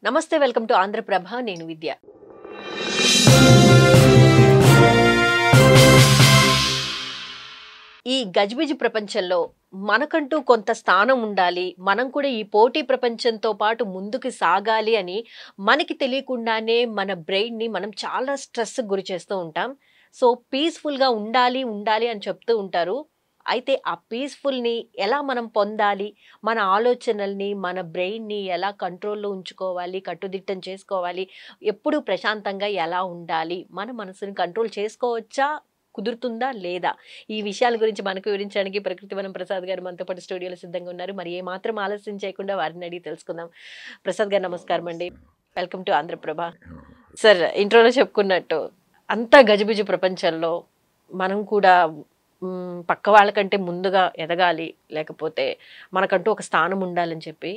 నమస్తే, welcome to Andhraprabha. నేను విద్య. ఈ గజిబిజి ప్రపంచంలో మనకంటూ కొంత స్థానం ఉండాలి, మనం కూడా ఈ పోటీ ప్రపంచంతో పాటు ముందుకు సాగాలి అని మనకి తెలియకుండానే మన బ్రెయిన్ని మనం చాలా స్ట్రెస్కి గురి చేస్తూ ఉంటాం. సో పీస్ఫుల్గా ఉండాలి ఉండాలి అని చెప్తూ ఉంటారు. అయితే ఆ పీస్ఫుల్ని ఎలా మనం పొందాలి, మన ఆలోచనల్ని మన బ్రెయిన్ని ఎలా కంట్రోల్లో ఉంచుకోవాలి, కట్టుదిట్టం చేసుకోవాలి, ఎప్పుడు ప్రశాంతంగా ఎలా ఉండాలి, మన మనసుని కంట్రోల్ చేసుకోవచ్చా, కుదురుతుందా లేదా, ఈ విషయాల గురించి మనకు వివరించడానికి ప్రకృతివనం ప్రసాద్ గారు మనతో పాటు స్టూడియోలో సిద్ధంగా ఉన్నారు. మరి ఏమాత్రం ఆలస్యం చేయకుండా వారిని అడిగి తెలుసుకుందాం. ప్రసాద్ గారు నమస్కారం అండి, వెల్కమ్ టు ఆంధ్రప్రభ. సార్, ఇంట్రోలో చెప్పుకున్నట్టు అంతా గజిబిజి ప్రపంచంలో మనం కూడా పక్క వాళ్ళకంటే ముందుగా ఎదగాలి, లేకపోతే మనకంటూ ఒక స్థానం ఉండాలని చెప్పి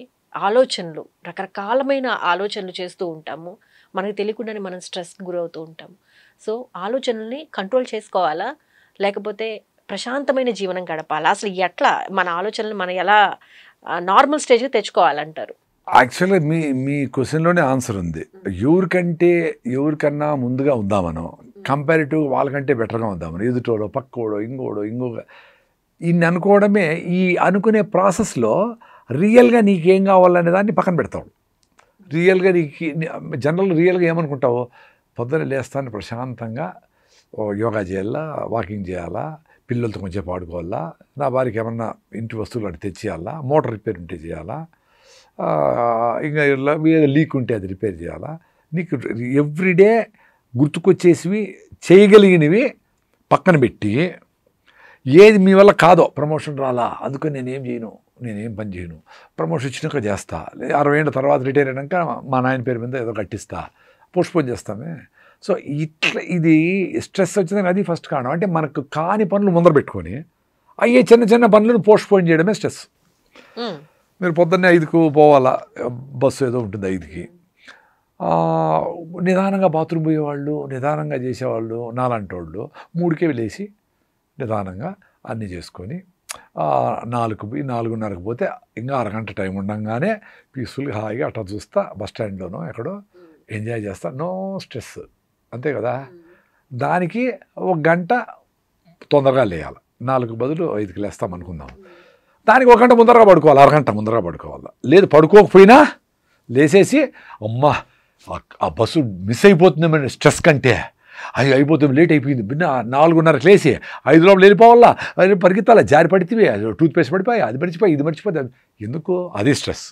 ఆలోచనలు, రకరకాలమైన ఆలోచనలు చేస్తూ ఉంటాము. మనకు తెలియకుండానే మనం స్ట్రెస్కి గురవుతూ ఉంటాము. సో ఆలోచనల్ని కంట్రోల్ చేసుకోవాలా, లేకపోతే ప్రశాంతమైన జీవనం గడపాలా, అసలు ఎట్లా మన ఆలోచనలు మనం ఎలా నార్మల్ స్టేజ్కి తెచ్చుకోవాలంటారు? యాక్చువల్గా మీ క్వశ్చన్లోనే ఆన్సర్ ఉంది. ఎవరికన్నా ముందుగా ఉందామనో, కంపారిటివ్ వాళ్ళకంటే బెటర్గా ఉందామని ఎదుటోడో పక్కోడో ఇంకొక ఇన్ని అనుకోవడమే. ఈ అనుకునే ప్రాసెస్లో రియల్గా నీకేం కావాలనే దాన్ని పక్కన పెడతావు. రియల్గా రియల్గా ఏమనుకుంటావు, పొద్దున లేస్తాను ప్రశాంతంగా యోగా చేయాలా, వాకింగ్ చేయాలా, పిల్లలతో కొంచెం ఆడుకోవాలా, నా భార్యకి ఏమన్నా ఇంటి వస్తువులు అటు తెచ్చేయాలా, మోటార్ రిపేర్ ఉంటే చేయాలా, ఇంకా లీక్ ఉంటే అది రిపేర్ చేయాలా. నీకు ఎవ్రీడే గుర్తుకొచ్చేసివి చేయగలిగినవి పక్కన పెట్టి, ఏది మీ వల్ల కాదో, ప్రమోషన్ రాలా అందుకని నేనేం చేయను, నేనేం పని చేయను, ప్రమోషన్ ఇచ్చినాక చేస్తా, 60 ఏళ్ళ తర్వాత రిటైర్ అయినాక మా నాయన పేరు మీద ఏదో కట్టిస్తా, పోస్ట్పోన్ చేస్తామే. సో ఇట్లా ఇది స్ట్రెస్ వచ్చిందని అది ఫస్ట్ కారణం. అంటే మనకు కాని పనులు ముందర పెట్టుకొని అయ్యే చిన్న చిన్న పనులను పోస్ట్పోన్ చేయడమే స్ట్రెస్. మీరు పొద్దున్నే 5కు పోవాలా, బస్సు ఏదో ఉంటుంది 5కి, నిదానంగా బాత్రూమ్ పోయేవాళ్ళు, నిదానంగా చేసేవాళ్ళు నాలాంటి వాళ్ళు 3కే లేచి నిదానంగా అన్నీ చేసుకొని 4కు పోయి 4:30కు పోతే ఇంకా అరగంట టైం ఉండగానే పీస్ఫుల్గా హాయిగా అట్లా చూస్తా, బస్ స్టాండ్లోనో ఎక్కడో ఎంజాయ్ చేస్తా, నో స్ట్రెస్, అంతే కదా. దానికి 1 గంట తొందరగా లేయాలి, 4కు బదులు 5కి లేస్తాం అనుకుందాం. దానికి 1 గంట ముందరగా పడుకోవాలి, అరగంట ముందరగా పడుకోవాలి. లేదు పడుకోకపోయినా లేచేసి అమ్మా ఆ బస్సు మిస్ అయిపోతుందేమని స్ట్రెస్ కంటే అయిపోతుంది, లేట్ అయిపోయింది, 4:30కి లేచి 5 లోపల వెళ్ళిపోవాలా, అది పరిగెత్తాలా, జారి పడితే టూత్పేస్ట్ పడిపోయి, అది మర్చిపోయి ఇది మర్చిపోతే ఎందుకు, అది స్ట్రెస్.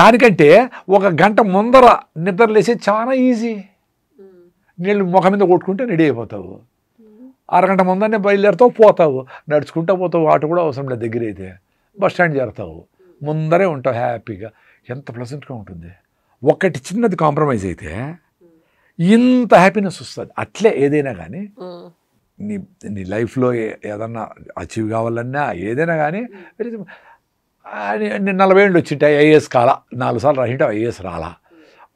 దానికంటే 1 గంట ముందర నిద్ర లేచి చాలా ఈజీ. నీళ్ళు ముఖం మీద కొట్టుకుంటే రెడీ అయిపోతావు, అరగంట ముందరనే బయలుదేరుతావు, పోతావు, నడుచుకుంటూ పోతావు, ఆటో కూడా అవసరం లేదు, దగ్గర అయితే బస్ స్టాండ్ చేరుతావు, ముందరే ఉంటావు హ్యాపీగా. ఎంత ప్లెజెంట్గా ఉంటుంది. ఒకటి చిన్నది కాంప్రమైజ్ అయితే ఇంత హ్యాపీనెస్ వస్తుంది. అట్లే ఏదైనా కానీ నీ లైఫ్లో ఏదన్నా అచీవ్ కావాలన్నా ఏదైనా కానీ, నేను 40 ఏళ్ళు వచ్చింటే ఐఏఎస్ కాలా, 4 సార్లు రాసింటే ఐఏఎస్ రాలా,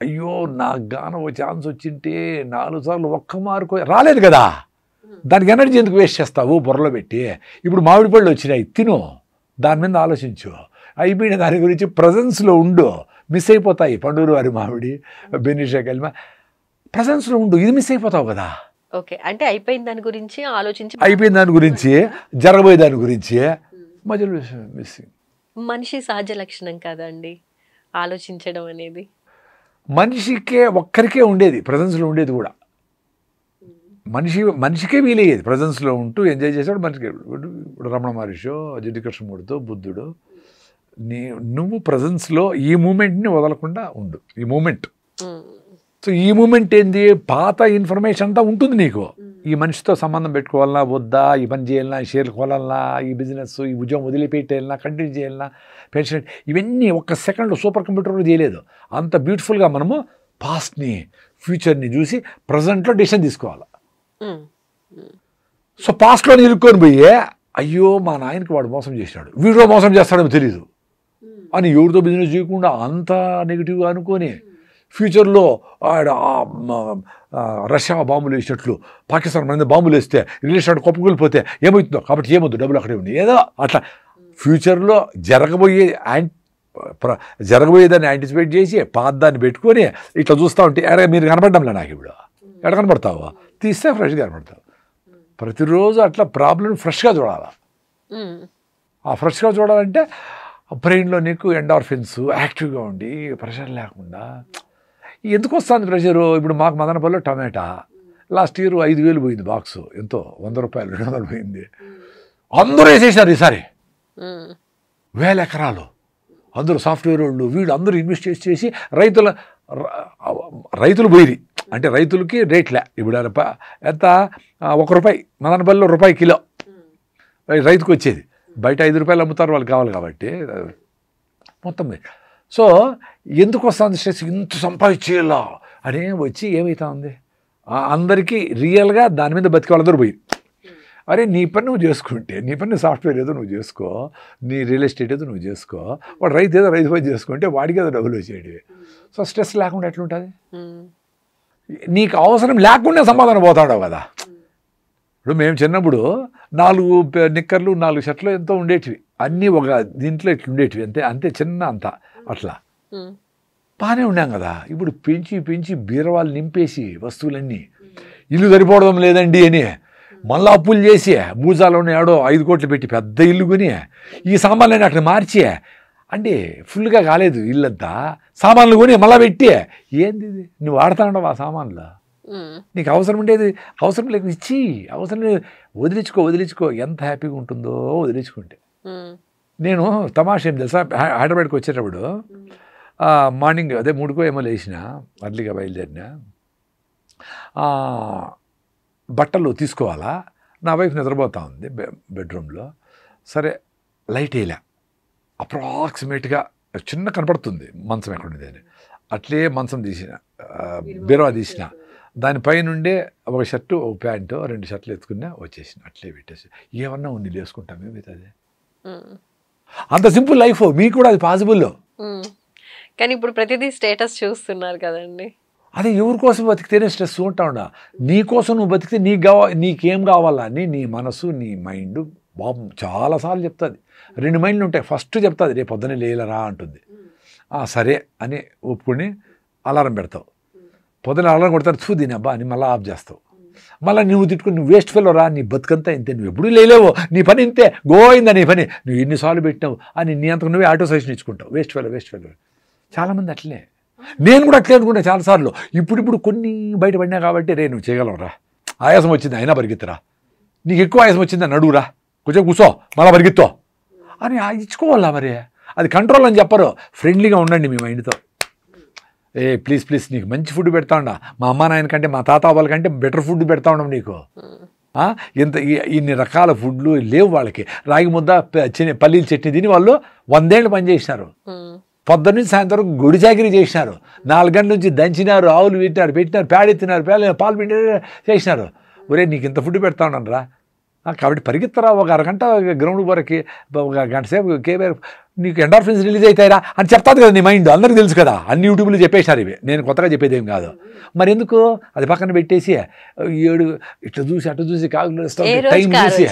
అయ్యో నాకు గానం ఓ ఛాన్స్ వచ్చింటే 4 సార్లు ఒక్క మార్కు రాలేదు కదా, దానికి ఎనర్జీ ఎందుకు వేస్ట్ చేస్తావు బుర్రలో పెట్టి. ఇప్పుడు మామిడి పళ్ళు వచ్చినాయి, తిను, దాని మీద ఆలోచించు, అయిపోయిన దాని గురించి ప్రజెన్స్లో ఉండు, మిస్ అయిపోతాయి పండూరు వారి మామిడి, బెనిషా కలిమ, ప్రజెన్స్లో ఉండు, ఇది మిస్ అయిపోతావు కదా. ఓకే, అంటే అయిపోయిన దాని గురించి ఆలోచించి, అయిపోయిన దాని గురించి, జరగబోయే దాని గురించి మధ్యలో మిస్సింగ్. మనిషి సహజ లక్షణం కాదండి ఆలోచించడం అనేది. మనిషికే ఒక్కరికే ఉండేది, ప్రజెన్స్లో ఉండేది కూడా. మనిషికే వీలయ్యేది ప్రజెన్స్లో ఉంటూ ఎంజాయ్ చేసేవాడు మనిషికి. ఇప్పుడు రమణ మహర్షి, జిడ్డు కృష్ణమూర్తితో, బుద్ధుడు, నువ్వు ప్రజెన్స్లో ఈ మూమెంట్ని వదలకుండా ఉండు, ఈ మూమెంట్. సో ఈ మూమెంట్ ఏంది, పాత ఇన్ఫర్మేషన్ అంతా ఉంటుంది నీకు. ఈ మనిషితో సంబంధం పెట్టుకోవాలన్నా వద్దా, ఈ పని చేయాలన్నా, ఈ షేర్లు కొనాలన్నా, ఈ బిజినెస్, ఈ ఉద్యోగం వదిలిపెట్టేయాలన్నా, కంటిన్యూ చేయాలన్నా, పెన్షన్, ఇవన్నీ 1 సెకండ్లో సూపర్ కంప్యూటర్లో చేయలేదు. అంత బ్యూటిఫుల్గా మనము పాస్ట్ని, ఫ్యూచర్ని చూసి ప్రజెంట్లో డెసిషన్ తీసుకోవాలి. సో పాస్ట్లో నిలుక్కొని పోయి అయ్యో మా నాయనకి వాడు మోసం చేశాడు, వీడిలో మోసం చేస్తాడో తెలీదు అని ఎవరితో బిజినెస్ చేయకుండా అంత నెగిటివ్గా అనుకొని, ఫ్యూచర్లో రష్యా బాంబులు వేసేటట్లు పాకిస్తాన్ మీద బాంబులు వేస్తే రిలేషన్ కొప్పుకొలిపోతే ఏమవుతుందో, కాబట్టి ఏమవుతుంది, డబ్బులు అక్కడే ఉన్నాయి, ఏదో అట్లా ఫ్యూచర్లో జరగబోయే జరగబోయేదాన్ని యాంటిసిపేట్ చేసి పాదాన్ని పెట్టుకొని ఇట్లా చూస్తూ ఉంటే మీరు కనపడ్డంలే నాకు ఇప్పుడు ఎక్కడ కనపడతావు, తీస్తే ఫ్రెష్గా కనపడతావు. ప్రతిరోజు అట్లా ప్రాబ్లం ఫ్రెష్గా చూడాలి. ఆ ఫ్రెష్గా చూడాలంటే బ్రెయిన్లో నీకు ఎండార్ఫిన్స్ యాక్టివ్గా ఉండి ప్రెషర్ లేకుండా. ఎందుకు వస్తుంది ప్రెషరు? ఇప్పుడు మాకు మదనపల్లిలో టమాటా లాస్ట్ ఇయర్ 5,000 పోయింది బాక్సు, ఎంతో 100 రూపాయలు 200 పోయింది. అందరూ వేసేసారు ఈసారి 1000 ఎకరాలు. అందరూ సాఫ్ట్వేర్ వాళ్ళు వీళ్ళు అందరూ ఇన్వెస్ట్ చేసి రైతులు పోయి అంటే రైతులకి రేట్లే. ఇప్పుడు ఎంత ₹1 మదనపల్లిలో రూపాయి కిలో రైతుకు వచ్చేది, బయట 5 రూపాయలు అమ్ముతారు, వాళ్ళు కావాలి కాబట్టి మొత్తం. సో ఎందుకు వస్తుంది స్ట్రెస్? ఇంత సంపాదించేలా అనే వచ్చి ఏమవుతా ఉంది అందరికీ రియల్గా దాని మీద బతికే వాళ్ళందరూ పోయి. అరే నీ పని నువ్వు చేసుకుంటే, నీ పని సాఫ్ట్వేర్ ఏదో నువ్వు చేసుకో, నీ రియల్ ఎస్టేట్ ఏదో నువ్వు చేసుకో, వాడు రైతు పని చేసుకుంటే వాడికి ఏదో డబ్బులు వచ్చేది. సో స్ట్రెస్ లేకుండా ఎట్లుంటుంది? నీకు అవసరం లేకుండా సమాధానం పోతాడావు కదా. ఇప్పుడు మేము చిన్నప్పుడు 4 నిక్కర్లు 4 షర్ట్లు ఎంతో ఉండేటివి, అన్నీ ఒక దీంట్లో ఇట్లా ఉండేటివి, అంతే చిన్న అంత అట్లా బాగానే ఉన్నాం కదా. ఇప్పుడు పెంచి బీరవాళ్ళు నింపేసి వస్తువులన్నీ ఇల్లు సరిపోవడం లేదండి అని మళ్ళీ అప్పులు చేసి మూజాలో ఉన్నాడో 5 కోట్లు పెట్టి పెద్ద ఇల్లు కొని ఈ సామాన్లన్నీ అక్కడ మార్చి అంటే ఫుల్గా కాలేదు ఇల్లంతా, సామాన్లు కొని మళ్ళీ పెట్టి ఏంది ఇది నువ్వు వాడుతా ఉండవు ఆ సామాన్లు. నీకు అవసరం ఉండేది అవసరం లేక ఇచ్చి, అవసరం లేదు వదిలించుకో. ఎంత హ్యాపీగా ఉంటుందో వదిలించుకుంటే. నేను తమాషా ఏం తెలుసా, హైదరాబాద్కి వచ్చేటప్పుడు మార్నింగ్ 3కో ఏమో లేచిన, అర్లీగా బయలుదేరిన, బట్టలు తీసుకోవాలా, నా వైఫ్ నిద్రపోతూ ఉంది బెడ్రూమ్లో. సరే లైట్ వేయలే, అప్రాక్సిమేట్గా చిన్న కనపడుతుంది మంచం ఎక్కడుంది అని, అట్లే మంచం తీసిన, బీరువా తీసిన, దానిపైనుండే ఒక షర్టు ఒక ప్యాంటు 2 షర్ట్లు ఎత్తుకున్నా వచ్చేసిన, అట్లే పెట్టేసి ఏమన్నా ఉంది వేసుకుంటాం ఏమైతే. అదే అంత సింపుల్ లైఫ్. మీకు కూడా అది పాసిబుల్. కానీ ఇప్పుడు ప్రతిదీ స్టేటస్ చూస్తున్నారు కదండి. అదే ఎవరి కోసం బతికితేనే స్ట్రెస్ ఉంటా ఉండా. నీ కోసం నువ్వు బతికితే నీకేం కావాలా అని నీ మనసు నీ మైండ్ బాబు చాలాసార్లు చెప్తుంది. 2 మైండ్లు ఉంటాయి. ఫస్ట్ చెప్తుంది రేపు పొద్దున్నే లేలరా అంటుంది. సరే అని ఒప్పుకొని అలారం పెడతావు. పొద్దున అలారం కొడతారు, దీని అబ్బా అని మళ్ళీ ఆఫ్ చేస్తావు. మళ్ళీ నువ్వు తిట్టుకుని నువ్వు వేస్ట్ ఫెలో రా, నీ బతుకంతా ఇంతే, నువ్వు ఎప్పుడు లేలేవో, నీ పని ఇంతే, గోయిందా నీ పని, నువ్వు ఎన్నిసార్లు పెట్టినావు అని నీ అంతకు నువ్వే ఆటో సజెషన్ ఇచ్చుకుంటావు. Waste fellow. చాలామంది అట్లే, నేను కూడా అట్లే అనుకున్నా చాలాసార్లు. ఇప్పుడు కొన్ని బయటపడినా కాబట్టి రే నువ్వు చేయగలవురా, ఆయాసం వచ్చింది అయినా పరిగెత్తురా, నీకు ఎక్కువ ఆయాసం వచ్చిందని అడుగురా, కొంచెం కూర్చో మళ్ళీ పరిగెత్తో అని ఇచ్చుకోవాలా. మరి అది కంట్రోల్ అని చెప్పరు. ఫ్రెండ్లీగా ఉండండి మీ మైండ్తో. ప్లీజ్ నీకు మంచి ఫుడ్ పెడతా ఉండా, మా అమ్మ నాయన కంటే మా తాత వాళ్ళ కంటే బెటర్ ఫుడ్ పెడతా ఉన్నాం నీకు. ఇన్ని రకాల ఫుడ్లు లేవు వాళ్ళకి. రాగి ముద్ద పల్లీల చట్నీ తిని వాళ్ళు 100 ఏళ్ళు పనిచేసినారు. పొద్దున్న నుంచి సాయంత్రం గుడి చాకరీ చేసినారు. 4 గంటల నుంచి దంచినారు, ఆవులు పెట్టినారు, పేడెత్తినారు, పాలు పిండి చేసినారు. ఒరే నీకు ఇంత ఫుడ్ పెడతా ఉన్నాను రా, కాబట్టి పరిగెత్తరా, ఒక అరగంట గ్రౌండ్ వరకు, ఒక గంట సేపు కేబీఆర్, నీకు ఎండార్ఫిన్స్ రిలీజ్ అవుతాయిరా అని చెప్తాది కదా నీ మైండ్. అందరికీ తెలుసు కదా, అన్ని యూట్యూబ్లో చెప్పేశారు ఇవి, నేను కొత్తగా చెప్పేది ఏం కాదు. మరి ఎందుకు అది పక్కన పెట్టేసి ఇట్లా చూసి అటు చూసి టైం చూసి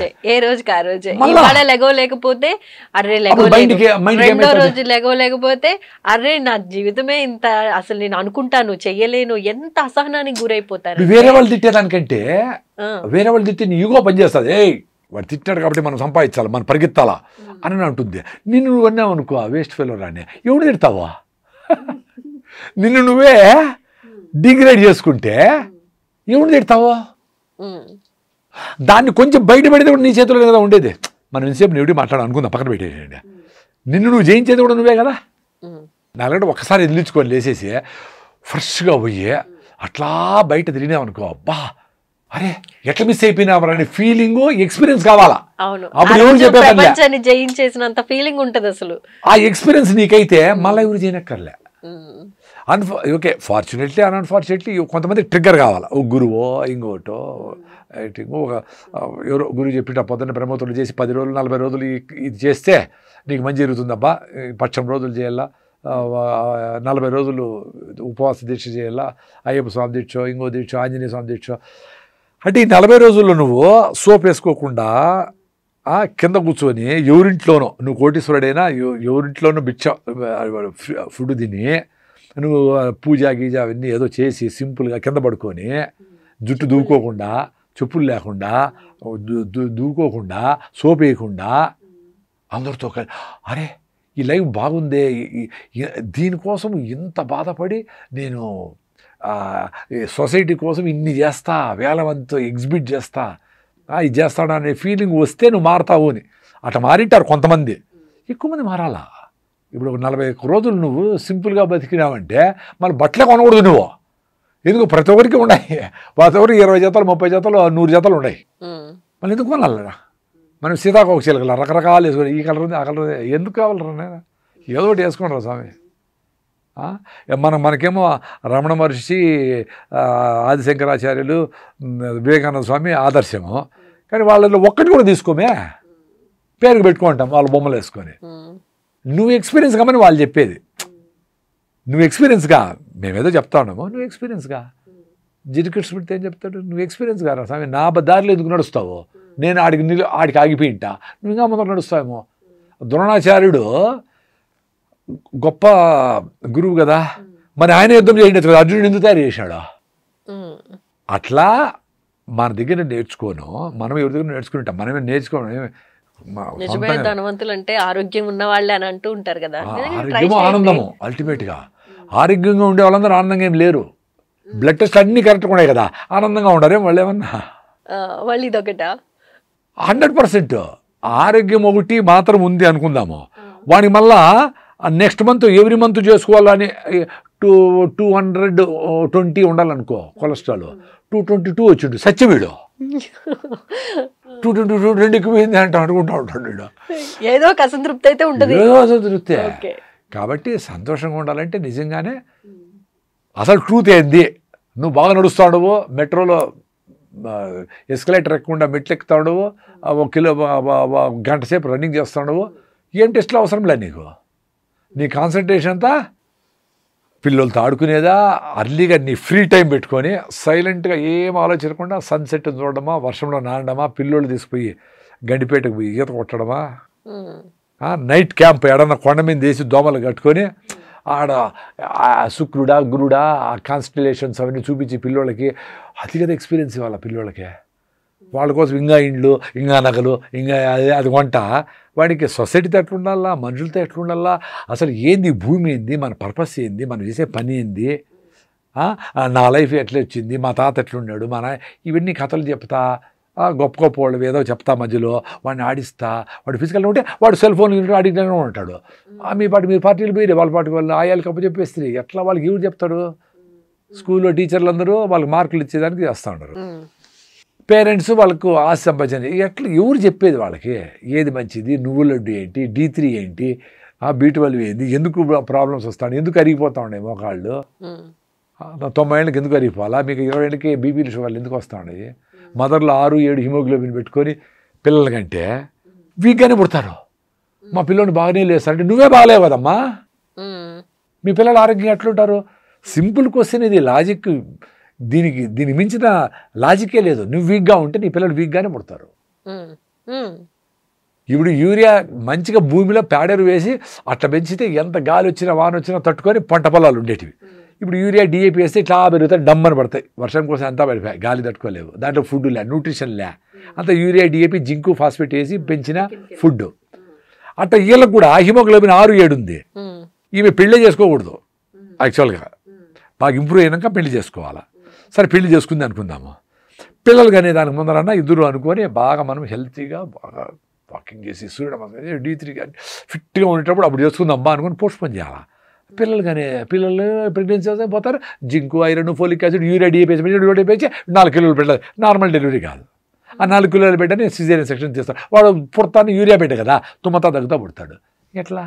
లేకపోతే అరే నా జీవితమే ఇంత, అసలు నేను అనుకుంటాను చెయ్యలేను, ఎంత అసహనానికి గురైపోతారు. వేరే వాళ్ళు తిట్టేదానికంటే వేరే వాళ్ళు తిట్టే నీ ఈగో పనిచేస్తుంది. వాడు తిట్టాడు కాబట్టి మనం సంపాదించాలి, మనం పరిగెత్తాలా అని అంటుంది. నిన్ను నువ్వు అన్నావు అనుకో వేస్ట్ ఫెలో రాని, ఎవడు తిడతావా? నిన్ను నువ్వే డిగ్రేడ్ చేసుకుంటే ఎవడు తిడతావా? దాన్ని కొంచెం బయట పెడితే కూడా నీ చేతిలో కదా ఉండేది. మనం ఎంతసేపు నెగిటివ్ మాట్లాడాలనుకుందాం, పక్కన పెట్టేయండి. నిన్ను నువ్వు జయించేది కూడా నువ్వే కదా. నాలుగంటే ఒక్కసారి వదిలించుకొని లేసేసి ఫ్రెష్గా పోయి అట్లా బయట తిరిగినామనుకో, అబ్బా అరే ఎట్లా మిస్ అయిపోయినామని ఫీలింగ్ ఎక్స్పీరియన్స్ కావాలా. అప్పుడు ఎవరు చెప్పే జయించేసినంత ఫీలింగ్ ఉంటుంది అసలు. ఆ ఎక్స్పీరియన్స్ నీకైతే మళ్ళీ ఎవరు చేయనక్కర్లే. ఓకే, ఫార్చునేట్లీ అన్ఫార్చునేట్లీ కొంతమంది ట్రిగ్గర్ కావాలా, ఒక గురువో ఇంకోటో ఒక ఎవరో గురువు చెప్పిట పొద్దున్న బ్రహ్మతులు చేసి 10 రోజులు 40 రోజులు ఇది చేస్తే నీకు మంచి జరుగుతుందబ్బా, 10 రోజులు చేయాలా, 40 రోజులు ఉపవాస దీక్ష చేయాలా, అయ్యప్ప స్వామి దీక్ష, ఇంకో దీక్ష, ఆంజనేయ స్వామి దీక్ష. అంటే ఈ 40 రోజుల్లో నువ్వు సోప్ వేసుకోకుండా కింద కూర్చొని ఎవరింట్లోనో నువ్వు కోటీశ్వరుడైనా ఎవరింట్లోనో ఫుడ్ తిని నువ్వు పూజ గీజ అవన్నీ ఏదో చేసి సింపుల్గా కింద పడుకొని జుట్టు దూకోకుండా చెప్పులు లేకుండా దూకోకుండా సోప్ వేయకుండా అందరితో అరే ఈ లైఫ్ బాగుందే, దీనికోసం ఇంత బాధపడి నేను సొసైటీ కోసం ఇన్ని చేస్తా, వేల మందితో ఎగ్జిబిట్ చేస్తా, ఇది చేస్తాడా అనే ఫీలింగ్ వస్తే నువ్వు మారుతావు అని. అట్లా మారింటారు కొంతమంది, ఎక్కువ మంది మారాలా. ఇప్పుడు 41 రోజులు నువ్వు సింపుల్గా బతికినావంటే మళ్ళీ బట్టలే కొనకూడదు నువ్వు. ఎందుకు ప్రతి ఒక్కరికి ఉన్నాయి, ప్రతి ఒక్కరికి 20 జతలు 30 జతలు 100 జతలు ఉన్నాయి. మళ్ళీ ఎందుకు కొనాలరా? మనం సీతాకోక చిలకల రకరకాలు వేసుకొని ఈ కలర్ ఉంది ఆ కలర్ ఉంది, ఎందుకు కావాలరా? నేను ఏదో ఒకటి వేసుకుంటారా స్వామి. మనకేమో రమణ మహర్షి, ఆదిశంకరాచార్యులు, వివేకానంద స్వామి ఆదర్శము. కానీ వాళ్ళలో ఒక్కటి కూడా తీసుకోమే, పేరుకు పెట్టుకుంటాం వాళ్ళ బొమ్మలు వేసుకొని. నువ్వు ఎక్స్పీరియన్స్ కామని వాళ్ళు చెప్పేది. నువ్వు ఎక్స్పీరియన్స్గా, మేమేదో చెప్తా ఉన్నాము, నువ్వు ఎక్స్పీరియన్స్గా. జిడికృష్ణ పెడితే ఏం చెప్తాడు? నువ్వు ఎక్స్పీరియన్స్ కారా స్వామి, నా దారిలో ఎందుకు నడుస్తావు? నేను ఆడికి ఆగిపోయింటా, నువ్వు ఇంకా ముందర నడుస్తావేమో. ద్రోణాచార్యుడు గొప్ప గురువు కదా, మరి ఆయన యుద్ధం చేయండి కదా, అర్జునుడు ఎందుకు తయారు చేశాడు? అట్లా మన దగ్గర నేర్చుకోను, మనం ఎవరి దగ్గర నేర్చుకుంటాం, మనమే నేర్చుకోను. నిజమైన ధనవంతులు అంటే ఆరోగ్యం ఉన్న వాళ్ళే అని అంటూ ఉంటారు కదా. ఆరోగ్యము ఆనందము, అల్టిమేట్గా ఆరోగ్యంగా ఉండే వాళ్ళందరూ ఆనందంగా ఏం లేరు. బ్లడ్ టెస్ట్ అన్నీ కరెక్ట్గా ఉన్నాయి కదా, ఆనందంగా ఉండరేం వాళ్ళు ఏమన్నా? వాళ్ళు ఇదొకట 100%. ఆరోగ్యం ఒకటి మాత్రం ఉంది అనుకుందాము, వాడికి మళ్ళా నెక్స్ట్ మంత్ ఎవ్రీ మంత్ చేసుకోవాలని 220 ఉండాలనుకో కొలెస్ట్రాల్, 222 వచ్చిండు సత్యవీడు. 222 ఎక్కువైంది అంటే అనుకుంటా ఉంటాడు వీడు. ఏదో అసంతృప్తి అయితే ఉంటుంది, ఏదో అసంతృప్తి. కాబట్టి సంతోషంగా ఉండాలంటే నిజంగానే అసలు ట్రూత్ ఏంది, నువ్వు బాగా నడుస్తాడవు, మెట్రోలో ఎస్కలేటర్ ఎక్కకుండా మెట్లు ఎక్కుతాడవు, 1 గంట సేపు రన్నింగ్ చేస్తాడవు, ఏం టెస్ట్లో అవసరం లే నీకు. నీ కాన్సన్ట్రేషన్ అంతా పిల్లలతో ఆడుకునేదా, అర్లీగా నీ ఫ్రీ టైం పెట్టుకొని సైలెంట్గా ఏం ఆలోచించకుండా సన్సెట్ చూడడమా, వర్షంలో నానడమా, పిల్లోళ్ళు తీసుకుపోయి గండిపేటకు పోయి ఈత కొట్టడమా, నైట్ క్యాంప్ ఎడన్నా కొండ మీద వేసి దోమలు కట్టుకొని ఆడ శుక్రుడా గురుడా ఆ కాన్స్టిలేషన్స్ అవన్నీ చూపించి పిల్లోళ్ళకి అది కదా ఎక్స్పీరియన్స్ ఇవ్వాలి పిల్లోళ్ళకి. వాళ్ళ కోసం ఇంకా ఇండ్లు, ఇంకా నగలు, ఇంకా అది వంట. వాడికి సొసైటీతో ఎట్లుండాలా, మనుషులతో ఎట్లుండాలా, అసలు ఏంది భూమి ఏంది, మన పర్పస్ ఏంది, మనం చేసే పని ఏంది, నా లైఫ్ ఎట్లా వచ్చింది, మా తాత ఎట్లున్నాడు, ఇవన్నీ కథలు చెప్తా, గొప్ప గొప్ప వాళ్ళు ఏదో చెప్తా, మధ్యలో వాడిని ఆడిస్తా. వాడు ఫిజికల్గా ఉంటే వాడు సెల్ ఫోన్ అడిగినా ఉంటాడు. మీ పార్టీలు పోయి వాళ్ళ పార్టీ వాళ్ళు ఆయాలు కప్పు చెప్పేస్తే ఎట్లా వాళ్ళకి ఎవరు చెప్తాడు? స్కూల్లో టీచర్లు అందరూ వాళ్ళకి మార్కులు ఇచ్చేదానికి చేస్తూ ఉంటారు. పేరెంట్స్ వాళ్ళకు ఆశ సంపాదించండి, ఎట్లా ఎవరు చెప్పేది వాళ్ళకి ఏది మంచిది, నువ్వుల లడ్డు ఏంటి, D3 ఏంటి, B12 ఏంటి, ఎందుకు ప్రాబ్లమ్స్ వస్తాయి, ఎందుకు అరిగిపోతా ఉన్నాయి మోకాళ్ళు, 90 ఏళ్ళకి ఎందుకు అరిగిపోవాలా, మీకు 20 ఏళ్ళకి బీపీలు షుగర్లు ఎందుకు వస్తూ ఉన్నాయి, మదర్లో 6-7 హిమోగ్లోబిన్ పెట్టుకొని పిల్లల కంటే వీక్గానే పుడతారు. మా పిల్లల్ని బాగానే లేస్తారంటే నువ్వే బాగాలేవు కదమ్మా, మీ పిల్లలు ఆరోగ్యంగా ఎట్లుంటారు? సింపుల్ క్వశ్చన్ ఇది, లాజిక్ దీనికి మించిన లాజికే లేదు. నువ్వు వీక్గా ఉంటే నీ పిల్లలు వీక్గానే పుడతారు. ఇప్పుడు యూరియా మంచిగా భూమిలో పేడరు వేసి అట్లా పెంచితే ఎంత గాలి వచ్చినా వాన వచ్చినా తట్టుకొని పంట పొలాలు ఉండేటివి. ఇప్పుడు యూరియా DAP వేస్తే ఇట్లా పెరుగుతాయి, డమ్మని పడతాయి, వర్షం కోసం అంతా పడిపోయాయి, గాలి తట్టుకోలేవు, దాంట్లో ఫుడ్ లే, న్యూట్రిషన్ లే, అంత యూరియా DAP జింకు ఫాస్ఫేట్ వేసి పెంచిన ఫుడ్. అట్లా వీళ్ళకి కూడా హిమోగ్లోబిన్ 6-7 ఉంది. ఈమె పెళ్ళే చేసుకోకూడదు యాక్చువల్గా, బాగా ఇంప్రూవ్ అయినాక పెళ్లి చేసుకోవాలా. సరే పెళ్లి చేసుకుంది అనుకుందాము, పిల్లలు కానీ దానికి ముందరన్నా ఇద్దరు అనుకొని బాగా మనం హెల్తీగా బాగా వాకింగ్ చేసి సూర్యుడు D3 కానీ ఫిట్గా ఉండేటప్పుడు అప్పుడు చేసుకుందాం అనుకుని పోస్ట్పోన్ చేయాలా. పిల్లలు ప్రెగ్నెన్సీ పోతారు, zinc, iron, folic acid, urea DAP వేసి 4 కిలోలు పెట్టాలి, నార్మల్ డెలివరీ కాదు. ఆ 4 కిలోలు పెట్టని సిజేరియన్ సెక్షన్ చేస్తాడు. వాడు పుడతాను యూరియా పెట్టే కదా, తుమ్మతా తగ్గుతా పుడతాడు. ఎట్లా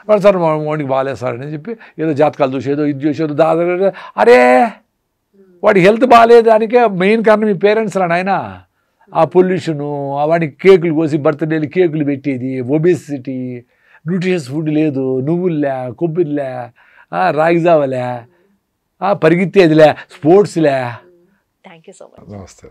వాడు సార్ వాడికి బాగాలేదు సార్ అని చెప్పి ఏదో జాతకాలు చూసేదో ఇది చూసేదో దాదాపు, అరే వాడి హెల్త్ బాగాలేదు, దానికే మెయిన్ కారణం మీ పేరెంట్స్ రా నాయన. ఆ పొల్యూషను, వాడికి కేకులు కోసి బర్త్డేలు కేకులు పెట్టేది, ఒబేసిటీ, న్యూట్రిషియస్ ఫుడ్ లేదు, నువ్వులే, కొబ్బరిలే, రాగి జావలే, పరిగెత్తేదిలే, స్పోర్ట్స్లే. Thank you so much. నమస్తే.